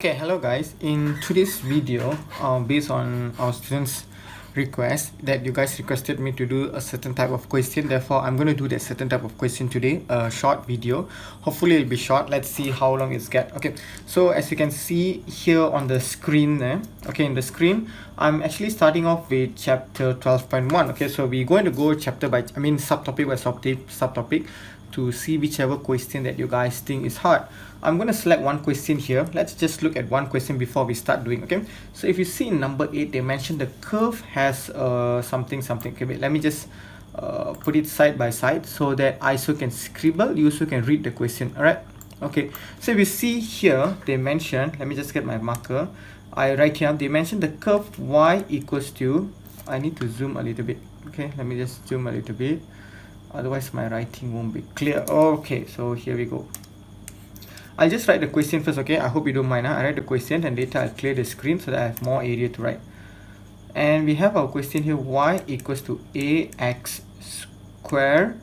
Okay, hello guys. In today's video, based on our students' request that you guys requested me to do a certain type of question, therefore I'm going to do that certain type of question today, a short video. Hopefully it'll be short. Let's see how long it's get. Okay, so as you can see here on the screen there, okay, in the screen, I'm actually starting off with chapter 12.1. okay, so we're going to go chapter by, subtopic by subtopic to see whichever question that you guys think is hard. I'm going to select one question here. Let's just look at one question before we start doing. Okay, so if you see in number 8, they mentioned the curve has something. Okay, wait, let me just put it side by side so that I also can scribble, you also can read the question. All right, okay, so if you see here, they mentioned, let me just get my marker. I write here, they mentioned the curve y equals to, I need to zoom a little bit. Okay, let me just zoom a little bit, otherwise my writing won't be clear. Okay, so here we go. I'll just write the question first. Okay, I hope you don't mind. I write the question and later I'll clear the screen so that I have more area to write. And we have our question here, y equals to ax square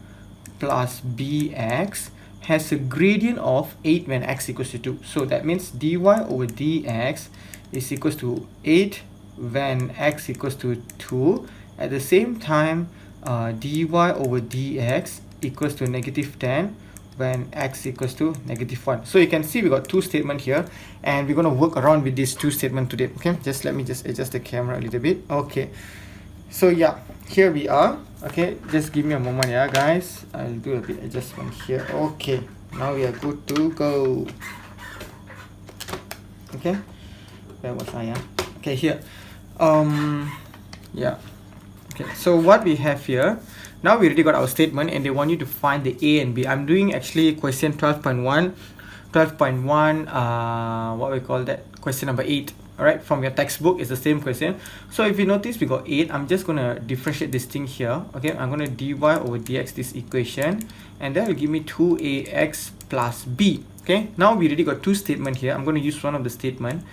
plus bx has a gradient of 8 when x equals to 2. So that means dy over dx is equals to 8 when x equals to 2. At the same time, dy over dx equals to negative 10 when x equals to negative 1. So you can see we got two statements here and we're going to work around with these two statements today. Okay, just let me just adjust the camera a little bit. Okay, so yeah, here we are. Okay, just give me a moment. Yeah guys, I'll do a bit adjustment here. Okay, now we are good to go. Okay, where was I? Okay, here. Yeah, okay, so what we have here, now we already got our statement and they want you to find the A and B. I'm doing actually question 12.1, what we call that, question number 8. Alright, from your textbook, it's the same question. So if you notice, we got 8. I'm just going to differentiate this thing here. Okay, I'm going to dy over dx this equation, and that will give me 2ax plus b. Okay, now we already got two statements here. I'm going to use one of the statement.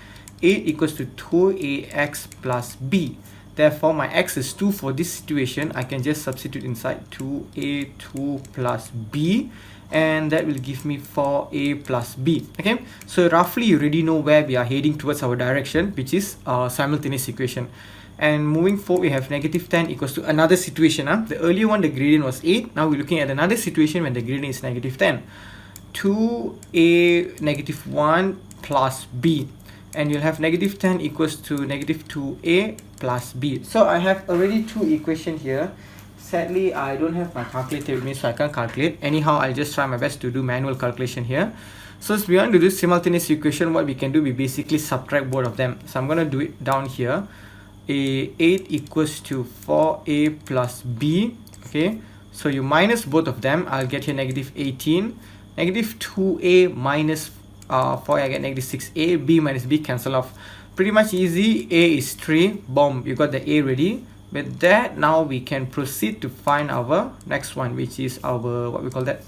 8 equals to 2ax plus b. Therefore, my x is 2 for this situation. I can just substitute inside 2a2 plus b, and that will give me 4a plus b. Okay, so roughly you already know where we are heading towards our direction, which is simultaneous equation. And moving forward, we have negative 10 equals to another situation. The earlier one, the gradient was 8. Now we're looking at another situation when the gradient is negative 10. 2a negative 1 plus b. And you'll have negative 10 equals to negative 2a plus b. So I have already two equations here. Sadly, I don't have my calculator with me, so I can't calculate. Anyhow, I'll just try my best to do manual calculation here. So if we want to do simultaneous equation, what we can do, we basically subtract both of them. So I'm going to do it down here. 8 equals to 4a plus b. Okay, so you minus both of them. I'll get here negative 18. Negative 2a minus 4, I get negative 6a, b minus b cancel off. Pretty much easy. A is 3, boom, you got the a ready. With that, now we can proceed to find our next one, which is our, what we call that,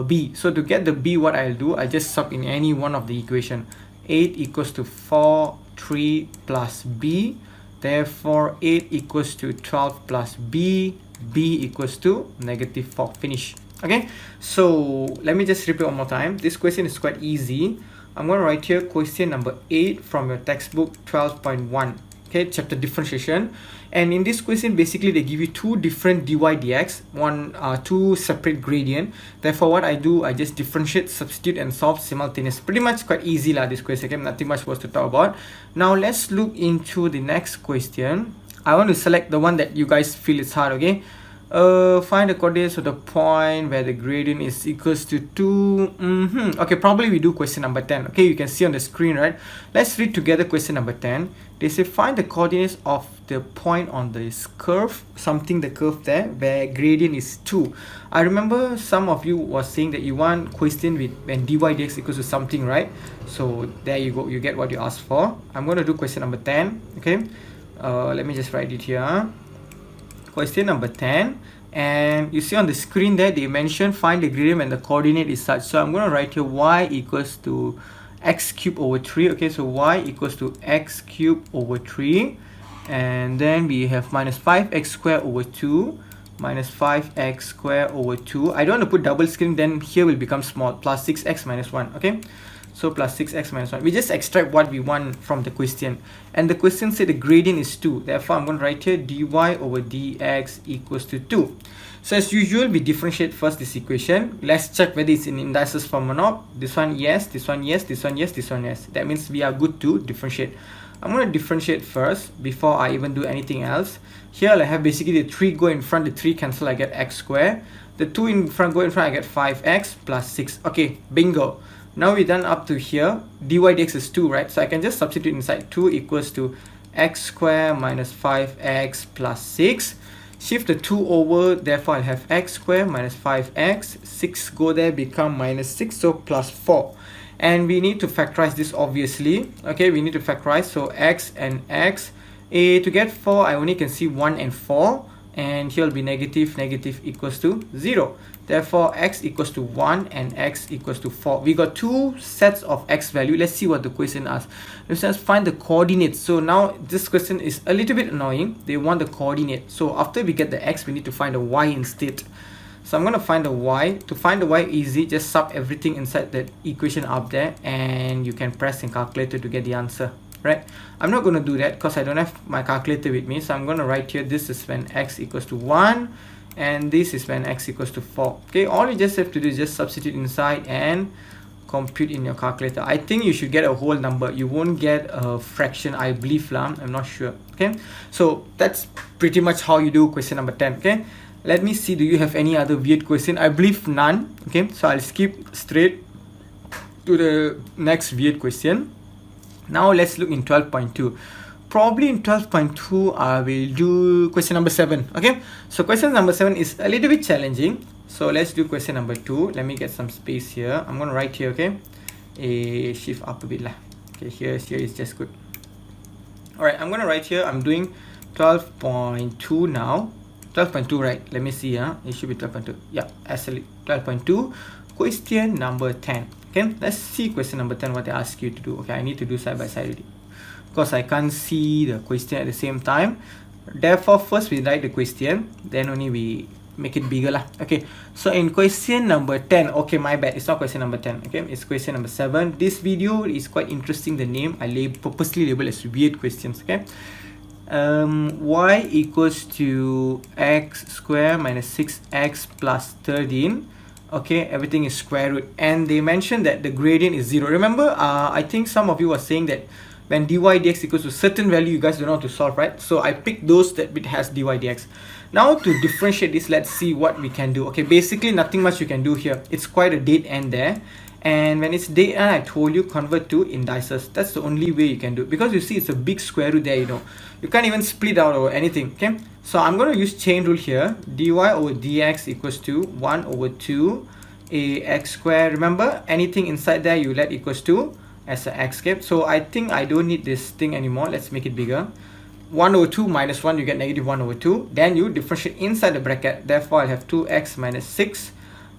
b. So to get the b, what I'll do, I just sub in any one of the equation. 8 equals to 4, 3 plus b. Therefore, 8 equals to 12 plus b. b equals to negative 4. Finish. Okay, so let me just repeat one more time. This question is quite easy. I'm going to write here question number 8 from your textbook 12.1. Okay, chapter differentiation. And in this question, basically they give you two different dy dx, two separate gradient. Therefore, what I do, I just differentiate, substitute, and solve simultaneous. Pretty much quite easy lah, this question. Okay, nothing much was to talk about. Now let's look into the next question. I want to select the one that you guys feel is hard. Okay. Find the coordinates of the point where the gradient is equals to 2. Okay, probably we do question number 10. Okay, you can see on the screen, right? Let's read together question number 10. They say find the coordinates of the point on this curve, the curve there where gradient is 2. I remember some of you was saying that you want question with when dy dx equals to something, right? So there you go, you get what you asked for. I'm going to do question number 10. Okay, let me just write it here. Question number 10, and you see on the screen there they mention find the gradient when the coordinate is such. So I'm going to write here y equals to x cubed over 3. Okay, so y equals to x cubed over 3, and then we have minus 5x squared over 2 minus 5x squared over 2. I don't want to put double screen, then here will become small, plus 6x minus 1. Okay, So plus 6x minus 1. We just extract what we want from the question. And the question said the gradient is 2. Therefore, I'm going to write here dy over dx equals to 2. So as usual, we differentiate first this equation. Let's check whether it's in indices form or not. This one yes, this one yes, this one yes, this one yes. That means we are good to differentiate. I'm going to differentiate first before I even do anything else. Here I have basically the 3 go in front, the 3 cancel, I get x squared. The 2 in front go in front, I get 5x plus 6. Okay, bingo. Now we're done up to here. Dy dx is 2, right? So I can just substitute inside 2 equals to x squared minus 5x plus 6. Shift the 2 over, therefore I'll have x squared minus 5x. 6 go there, become minus 6, so plus 4. And we need to factorize this obviously. Okay, we need to factorize. So x and x. To get 4, I only can see 1 and 4. And here will be negative, negative equals to 0. Therefore, x equals to 1 and x equals to 4. We got 2 sets of x value. Let's see what the question asks. Let's find the coordinates. So now this question is a little bit annoying. They want the coordinate. So after we get the x, we need to find the y instead. So I'm going to find the y. To find the y easy, just sub everything inside the equation up there. And you can press in calculator to get the answer. Right? I'm not going to do that because I don't have my calculator with me. So I'm going to write here, this is when x equals to 1 and this is when x equals to 4. Okay, all you just have to do is just substitute inside and compute in your calculator. I think you should get a whole number. You won't get a fraction, I believe. I'm not sure. Okay, so that's pretty much how you do question number 10. Okay, let me see, do you have any other weird question? I believe none. Okay, so I'll skip straight to the next weird question. Now let's look in 12.2. Probably in 12.2 I will do question number 7. Okay, so question number 7 is a little bit challenging. So let's do question number 2. Let me get some space here. I'm going to write here. Okay, shift up a bit lah. Okay, here is just good. Alright, I'm going to write here. I'm doing 12.2 now. 12.2, right? Let me see. It should be 12.2. Yeah, actually 12.2. Question number 10. Okay, let's see question number 10, what they ask you to do. Okay, I need to do side by side already because I can't see the question at the same time. Therefore, first we write the question, then only we make it bigger lah. Okay, so in question number 10, okay, my bad, it's not question number 10. Okay, it's question number 7. This video is quite interesting. The name I purposely label as weird questions. Okay, y equals to x squared minus 6x plus 13. Okay, everything is square root, and they mentioned that the gradient is 0. Remember, I think some of you were saying that when dy dx equals to certain value, you guys don't know how to solve, right? So I picked those that it has dy dx. Now to differentiate this, let's see what we can do. Okay, basically nothing much you can do here. It's quite a dead end there. And when it's dead end, I told you convert to indices. That's the only way you can do it. Because you see it's a big square root there, you know. You can't even split out or anything. Okay, so I'm going to use chain rule here. Dy over dx equals to 1 over 2 ax squared. Remember, anything inside there you let equals to as a x. Okay, so I think I don't need this thing anymore. Let's make it bigger. 1 over 2 minus 1, you get negative 1 over 2. Then you differentiate inside the bracket. Therefore, I'll have 2x minus 6.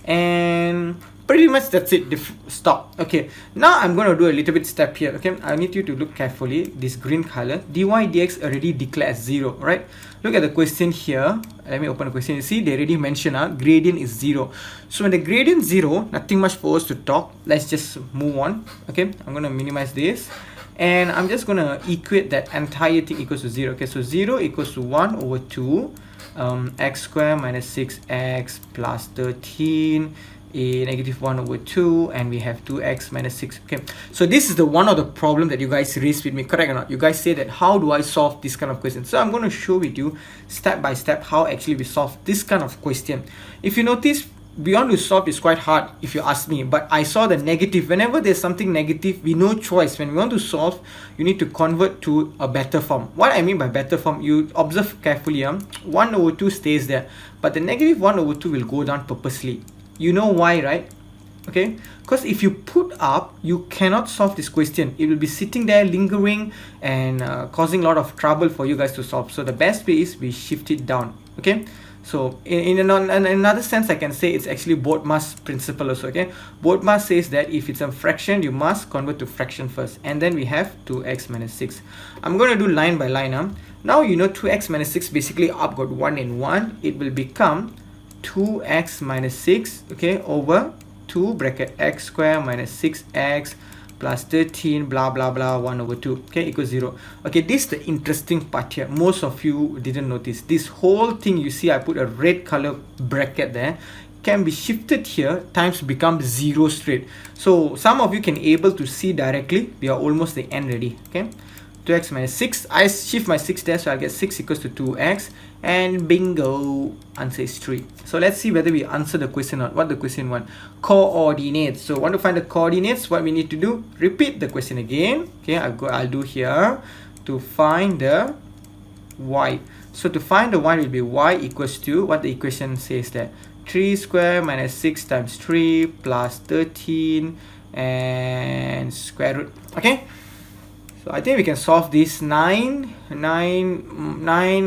And pretty much that's it. Stop. Okay, now I'm going to do a little bit step here. Okay, I need you to look carefully. This green color, dy dx already declared as 0, right? Look at the question here. Let me open the question. You see, they already mentioned gradient is 0. So when the gradient is 0, nothing much for us to talk. Let's just move on. Okay, I'm going to minimize this. And I'm just going to equate that entire thing equals to 0. Okay, so 0 equals to 1 over 2 x squared minus 6x plus 13 negative 1 over 2, and we have 2x minus 6. Okay, so this is the one of the problem that you guys raised with me, correct or not? You guys say that how do I solve this kind of question? So I'm going to show with you step by step how actually we solve this kind of question. If you notice, beyond to solve is quite hard if you ask me, but I saw the negative. Whenever there's something negative, we no choice. When we want to solve, you need to convert to a better form. What I mean by better form, you observe carefully. 1 over 2 stays there, but the negative 1 over 2 will go down purposely. You know why, right? Okay, because if you put up, you cannot solve this question. It will be sitting there lingering and causing a lot of trouble for you guys to solve. So the best way is we shift it down. Okay, so in another sense, I can say it's actually Bodmer's principle also. Okay, Bodmer says that if it's a fraction, you must convert to fraction first, and then we have 2x minus 6. I'm going to do line by line. Now you know 2x minus 6 basically up got 1 and 1. It will become 2x minus 6, okay, over 2 bracket x squared minus 6x plus 13 blah blah blah 1 over 2, okay, equals 0. Okay, this is the interesting part here. Most of you didn't notice this whole thing. You see I put a red color bracket there, can be shifted here, times become 0 straight. So some of you can able to see directly. We are almost the end ready. Okay, 2x minus 6, I shift my 6 there, so I get 6 equals to 2x, and bingo, answer is 3. So let's see whether we answer the question or what the question want. Coordinates. So want to find the coordinates, what we need to do, repeat the question again. Okay, I'll do here to find the y. So to find the y will be y equals to what the equation says there, 3 square minus 6 times 3 plus 13 and square root. Okay, so I think we can solve this. 9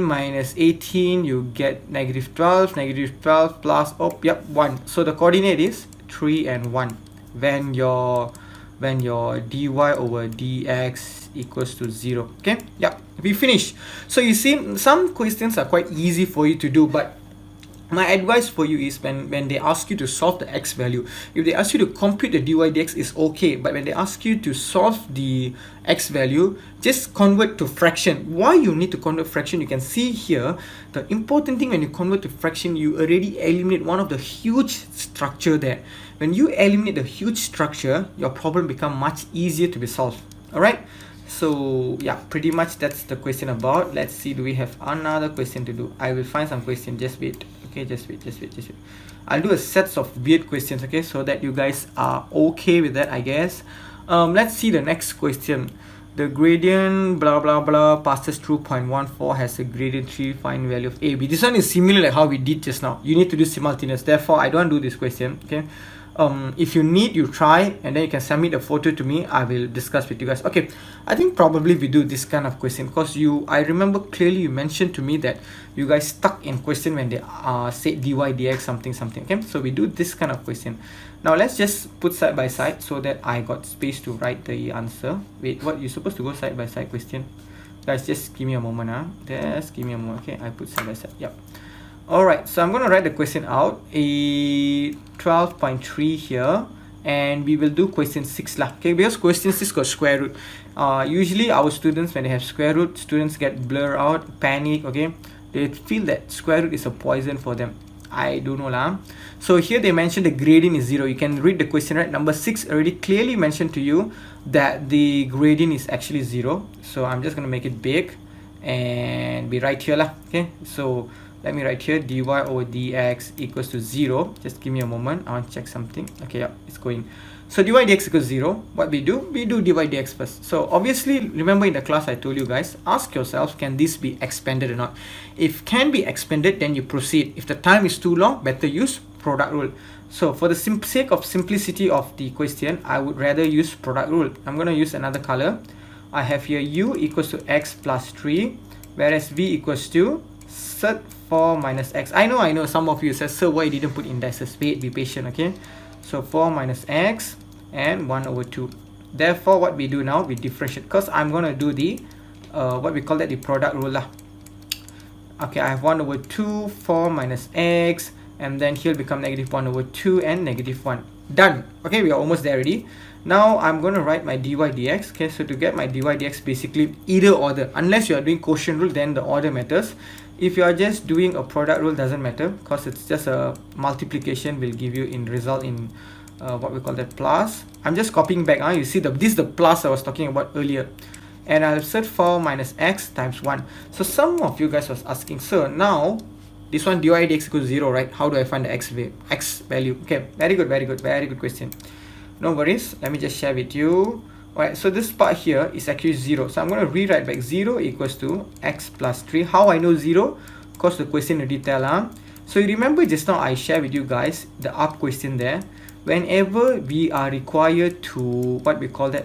minus 18, you get negative 12. Negative 12 plus, oh yep, 1. So the coordinate is 3 and 1 when your dy over dx equals to 0. Okay, yep, we finish. So you see, some questions are quite easy for you to do, but my advice for you is when they ask you to solve the x value, if they ask you to compute the dy dx is okay, but when they ask you to solve the x value, just convert to fraction. Why you need to convert fraction, you can see here, the important thing when you convert to fraction, you already eliminate one of the huge structure there. When you eliminate the huge structure, your problem become much easier to be solved. Alright, so yeah, pretty much that's the question about. Let's see, do we have another question to do? I will find some question, just wait. Okay, just wait. I'll do a set of weird questions, okay, so that you guys are okay with that, I guess. Let's see the next question. The gradient blah blah blah passes through 0.14, has a gradient 3, find value of AB. This one is similar like how we did just now. You need to do simultaneous, therefore I don't do this question. Okay, if you need, you try, and then you can submit a photo to me. I will discuss with you guys. Okay, I think probably we do this kind of question because I remember clearly you mentioned to me that you guys stuck in question when they said dy dx something. Okay, so we do this kind of question. Now let's just put side by side so that I got space to write the answer. Wait, what, you're supposed to go side by side question? Guys, just give me a moment. Just give me a moment. Okay, I put side by side. Yep. Alright, so I'm going to write the question out, a 12.3 here, and we will do question 6 lah. Okay, because question 6 got square root. Usually our students, when they have square root, students get blur out, panic. Okay, they feel that square root is a poison for them. I don't know lah. So here they mentioned the gradient is 0. You can read the question, right? Number 6 already clearly mentioned to you that the gradient is actually 0. So I'm just going to make it big and be right here lah. Okay, so let me write here dy over dx equals to 0. Just give me a moment, I want to check something. Okay, yeah, it's going. So dy dx equals 0. What we do dy dx first. So obviously, remember in the class I told you guys, ask yourself, can this be expanded or not? If can be expanded, then you proceed. If the time is too long, better use product rule. So for the sake of simplicity of the question, I would rather use product rule. I'm going to use another color. I have here u equals to x plus 3, whereas v equals to sub 4 minus x. I know some of you said, sir, why you didn't put indexes? Wait, be patient. Okay, so 4 minus x and 1 over 2. Therefore what we do now, we differentiate, because I'm going to do the what we call that, the product rule lah. Okay, I have 1 over 2, 4 minus x, and then here become negative 1 over 2 and negative 1. Done. Okay, we are almost there already. Now I'm going to write my dy dx. Okay, so to get my dy dx, basically either order. Unless you are doing quotient rule, then the order matters. If you are just doing a product rule, doesn't matter, because it's just a multiplication will give you in result in what we call that plus. I'm just copying back. You see this is the plus I was talking about earlier. And I'll set 4 minus x times 1. So some of you guys was asking, so now this one dy dx equals 0, right? How do I find the x value? Okay, very good question. No worries, let me just share with you. Alright, so this part here is actually 0. So I'm going to rewrite back 0 equals to x plus 3. How I know 0? Because the question already tell. So you remember just now I shared with you guys the up question there. Whenever we are required to, what we call that,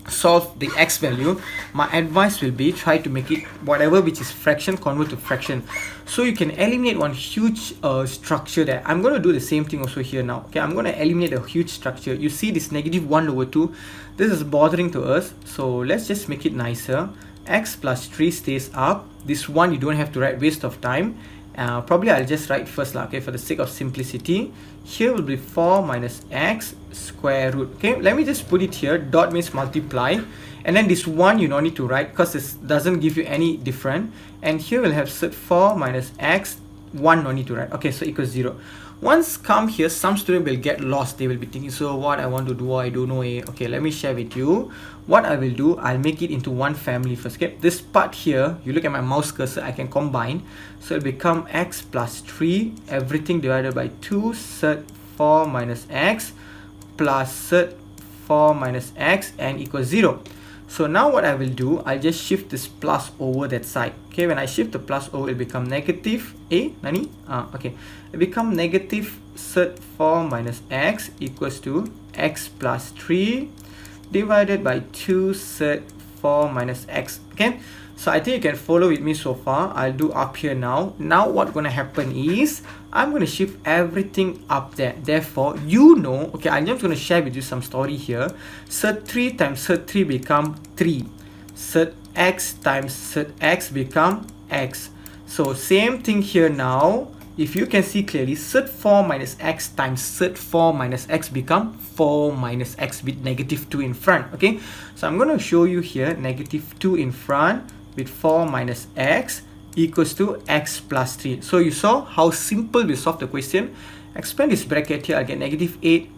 solve the x value, my advice will be try to make it whatever which is fraction convert to fraction, so you can eliminate one huge structure there. I'm going to do the same thing also here now. Okay, I'm going to eliminate a huge structure. You see this negative 1 over 2, this is bothering to us, so let's just make it nicer. X plus 3 stays up. This one you don't have to write, waste of time. Probably I'll just write first lah, okay, for the sake of simplicity. Here will be 4 minus x square root. Okay, let me just put it here. Dot means multiply, and then this one you don't need to write because it doesn't give you any different. And here we'll have set 4 minus x, 1 no need to write. Okay, so equals 0. Once come here, some student will get lost. They will be thinking, so what I want to do, I don't know. Okay, let me share with you. What I will do, I'll make it into one family first. Okay, this part here, you look at my mouse cursor, I can combine. So it'll become x plus 3, everything divided by 2, set 4 minus x plus set 4 minus x and equals 0. So now what I will do, I'll just shift this plus over that side. Okay, when I shift the plus over, it become negative nani? Okay, it become negative set 4 minus x equals to x plus 3 divided by 2 set 4 minus x. Okay, so I think you can follow with me so far. I'll do up here now. Now what's gonna happen is I'm gonna shift everything up there. Therefore, you know, okay, I'm just gonna share with you some story here. Set 3 times set 3 become 3. Set x times set x become x. So same thing here now. If you can see clearly, set 4 minus x times set 4 minus x become 4 minus x with negative 2 in front. Okay, so I'm going to show you here negative 2 in front with 4 minus x equals to x plus 3. So you saw how simple we solve the question. Expand this bracket here, I get negative 8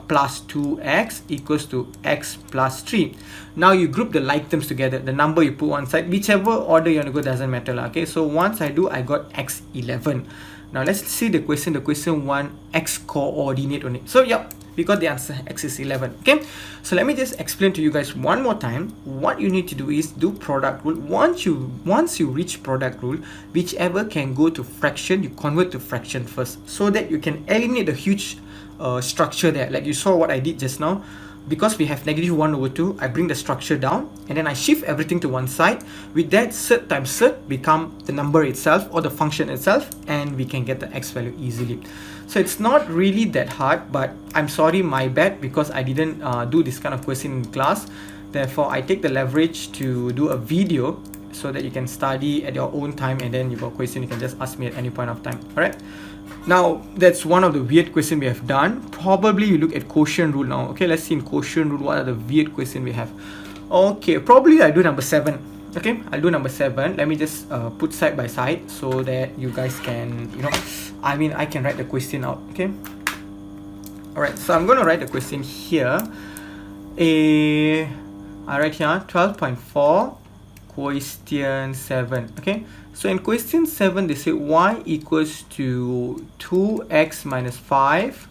plus 2x equals to x plus 3. Now you group the like terms together, the number you put one side, whichever order you want to go doesn't matter. Okay, so once I do, I got x11. Now let's see the question. The question one x coordinate on it. So yep, we got the answer, x is 11. Okay, so let me just explain to you guys one more time. What you need to do is do product rule. Once you reach product rule, whichever can go to fraction, you convert to fraction first, so that you can eliminate the huge structure there. Like you saw what I did just now. Because we have negative 1 over 2, I bring the structure down and then I shift everything to one side. With that, set times set become the number itself or the function itself, and we can get the x value easily. So it's not really that hard, but I'm sorry, my bad, because I didn't do this kind of question in class. Therefore, I take the leverage to do a video so that you can study at your own time, and then you got a question, you can just ask me at any point of time. Alright. Now, that's one of the weird questions we have done. Probably you look at quotient rule now. Okay, let's see in quotient rule what are the weird questions we have. Okay, probably I'll do number 7. Okay, I'll do number 7. Let me just put side by side so that you guys can, you know, I mean, I can write the question out. Okay. Alright, so I'm going to write the question here. I write here 12.4 question 7. Okay. So in question 7, they say y equals to 2x minus 5,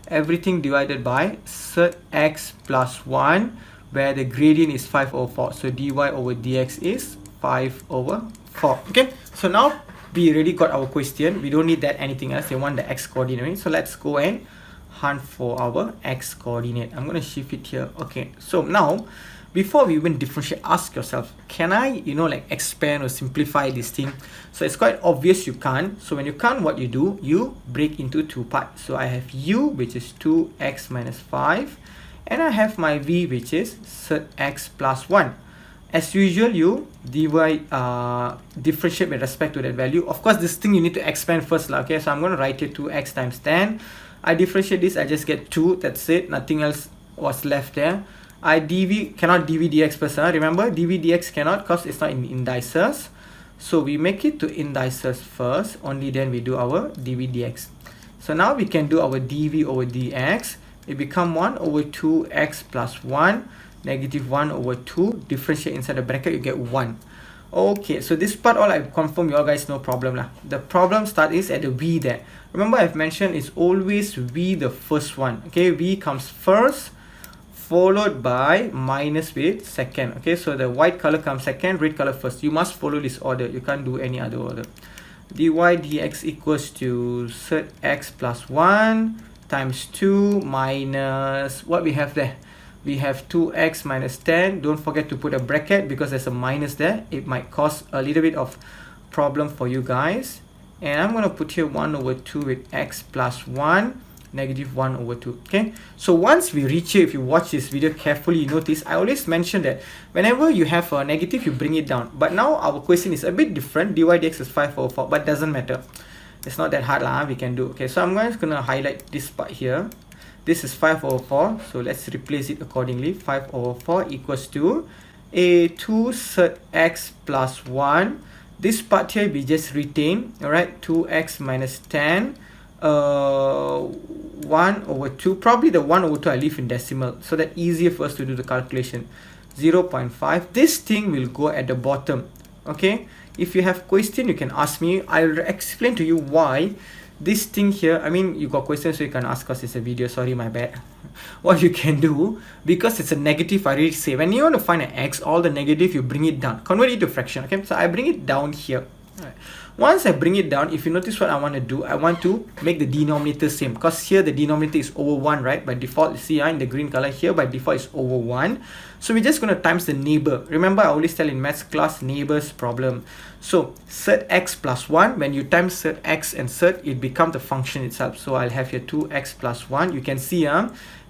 everything divided by set x plus 1, where the gradient is 5 over 4. So dy over dx is 5 over 4. Okay, so now we already got our question. We don't need that anything else. They want the x coordinate. So let's go and hunt for our x coordinate. I'm going to shift it here. Okay, so now, before we even differentiate, ask yourself, can I, you know, like expand or simplify this thing? So it's quite obvious you can't. So when you can't, what you do, you break into two parts. So I have u, which is 2x minus 5, and I have my v, which is set x plus 1. As usual, you divide, differentiate with respect to that value. Of course, this thing you need to expand first. Okay, so I'm going to write here 2x times 10. I differentiate this, I just get 2. That's it. Nothing else was left there. I cannot dv dx first. Remember, dv dx cannot because it's not in indices. So we make it to indices first. Only then we do our dv dx. So now we can do our dv over dx. It become 1 over 2x plus 1. Negative 1 over 2. Differentiate inside the bracket, you get 1. Okay, so this part all I confirm you all guys, no problem lah. The problem start is at the v there. Remember I've mentioned it's always v the first one. Okay, v comes first, followed by minus with second. Okay, so the white color comes second, red color first. You must follow this order. You can't do any other order. dy dx equals to set x plus 1 times 2 minus what we have there. We have 2x minus 10. Don't forget to put a bracket because there's a minus there. It might cause a little bit of problem for you guys. And I'm going to put here 1 over 2 with x plus 1. negative 1 over 2. Okay, so once we reach here, if you watch this video carefully, you notice I always mention that whenever you have a negative, you bring it down. But now our question is a bit different. Dy dx is 5 over 4, but doesn't matter. It's not that hard lah, we can do. Okay, so I'm just gonna highlight this part here. This is 5 over 4, so let's replace it accordingly. 5 over 4 equals to a 2 sert x plus 1. This part here we just retain, alright, 2x minus 10, 1 over 2. Probably the 1 over 2 I leave in decimal, so that easier for us to do the calculation. 0.5. This thing will go at the bottom. Okay, if you have question, you can ask me. I'll explain to you why this thing here. I mean, you got questions, so you can ask us. It's a video, sorry, my bad. What you can do, because it's a negative, I already say, when you want to find an x, all the negative, you bring it down, convert it to fraction. Okay, so I bring it down here. Alright. Once I bring it down, if you notice what I want to do, I want to make the denominator same, because here the denominator is over 1, right? By default, see in the green color here, by default is over 1. So we're just going to times the neighbor. Remember, I always tell in maths class, neighbors problem. So sert x plus 1, when you times sert x and sert, it becomes the function itself. So I'll have here 2x plus 1. You can see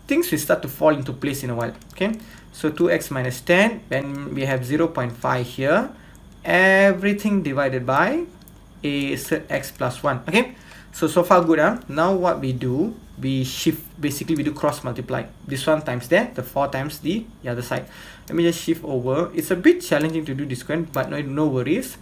things will start to fall into place in a while. Okay, so 2x minus 10, when we have 0.5 here, everything divided by a sert x plus 1. Okay, so far good. Now what we do, we shift, basically we do cross multiply. This one times that, the 4 times the other side. Let me just shift over. It's a bit challenging to do this one, but no worries.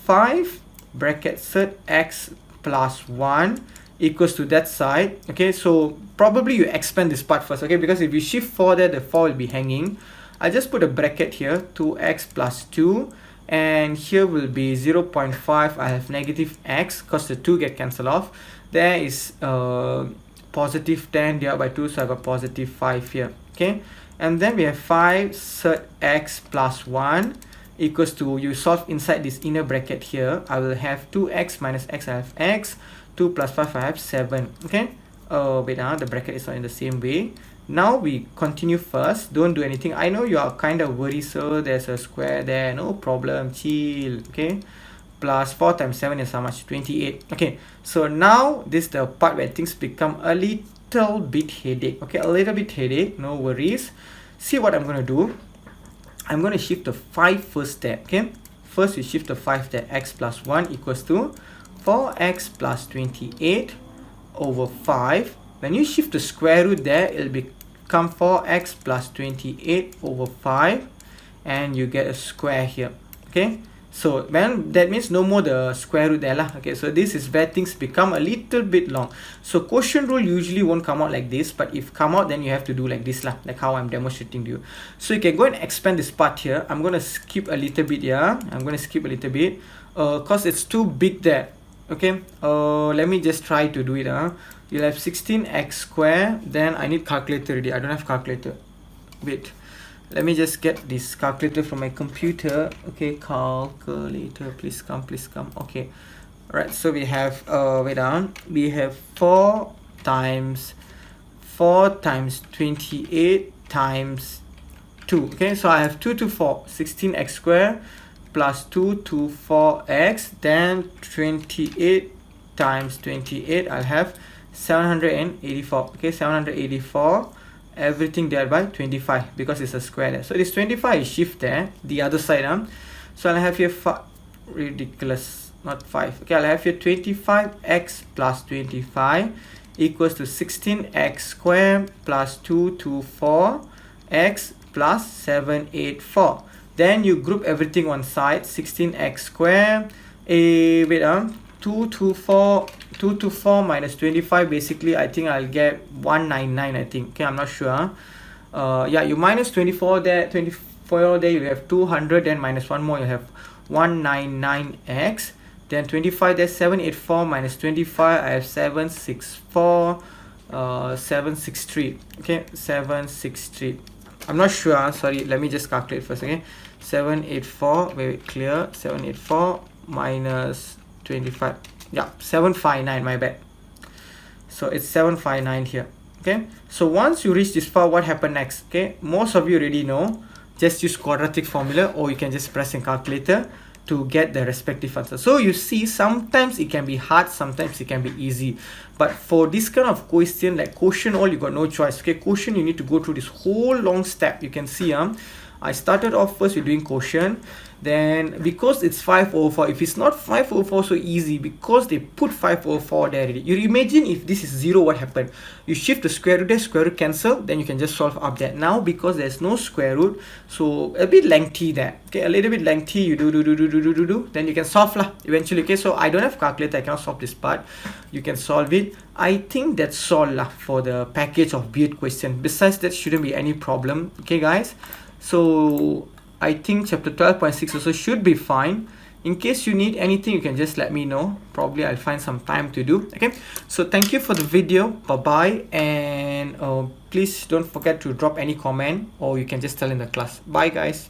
5 bracket sert x plus 1 equals to that side. Okay, so probably you expand this part first, okay, because if you shift 4 there, the 4 will be hanging. I just put a bracket here, 2x plus 2, and here will be 0.5. I have negative x because the 2 get cancelled off. There is positive 10 divided by 2, so I have a positive 5 here. Okay, and then we have 5 sert x plus 1 equals to, you solve inside this inner bracket here, I will have 2x minus x, I have x, 2 plus 5, I have 7. Okay, wait, the bracket is not in the same way. Now we continue first, don't do anything. I know you are kind of worried, so there's a square there, no problem, chill. Okay, plus 4 times 7 is how much? 28. Okay, so now this is the part where things become a little bit headache. Okay, a little bit headache, no worries. See what I'm going to do. I'm going to shift the 5 first there. Okay, first we shift the 5 there. X plus 1 equals to 4x plus 28 over 5. When you shift the square root there, it will become 4x plus 28 over 5, and you get a square here. Okay, so then that means no more the square root there lah. Okay, so this is where things become a little bit long. So quotient rule usually won't come out like this, but if come out, then you have to do like this lah, like how I'm demonstrating to you. So you can go and expand this part here. I'm going to skip a little bit here. I'm going to skip a little bit because it's too big there. Okay, let me just try to do it. You'll have 16x square. Then I need calculator already. I don't have calculator. Wait, let me just get this calculator from my computer. Okay, calculator, please come, please come. Okay, all right, so we have we have 4 times 28 times 2. Okay, so I have 2 to 4, 16x square plus 2 to 4x, then 28 times 28, I'll have 784. Okay, 784, everything divided by 25 because it's a square there. So this 25 is shift there, the other side. So I'll have here ridiculous, not 5. Okay, I'll have here 25x plus 25 equals to 16x square plus 2 to 4x plus 784. Then you group everything on side, 16x square, 2 to 4 minus 25, basically I think I'll get 199, I think. Okay, I'm not sure. Yeah, you minus 24 there, 24 there, you have 200, then minus 1 more, you have 199x. Then 25 there, 784 minus 25, I have 764, 763. Okay, 763. I'm not sure, sorry, let me just calculate first. Okay, 784, wait, clear, 784 minus 25, yeah, 759, my bad. So it's 759 here. Okay, so once you reach this far, what happened next? Okay, most of you already know, just use quadratic formula, or you can just press in calculator. to get the respective answer. So you see, sometimes it can be hard, sometimes it can be easy, but for this kind of question like quotient all, you got no choice. Okay, quotient you need to go through this whole long step. You can see I started off first with doing quotient, then because it's 5 over 4, if it's not 5 over 4 so easy, because they put 5 over 4 there already. You imagine if this is 0, what happened? You shift the square root there, square root cancel, then you can just solve up that. Now because there's no square root, so a bit lengthy there. Okay, a little bit lengthy, you do, then you can solve lah eventually. Okay, so I don't have calculator, I cannot solve this part. You can solve it. I think that's all lah for the package of beard question. Besides that, shouldn't be any problem. Okay guys, so I think chapter 12.6 also should be fine. In case you need anything, you can just let me know. Probably I'll find some time to do. Okay, so thank you for the video. Bye bye, and please don't forget to drop any comment, or you can just tell in the class. Bye guys.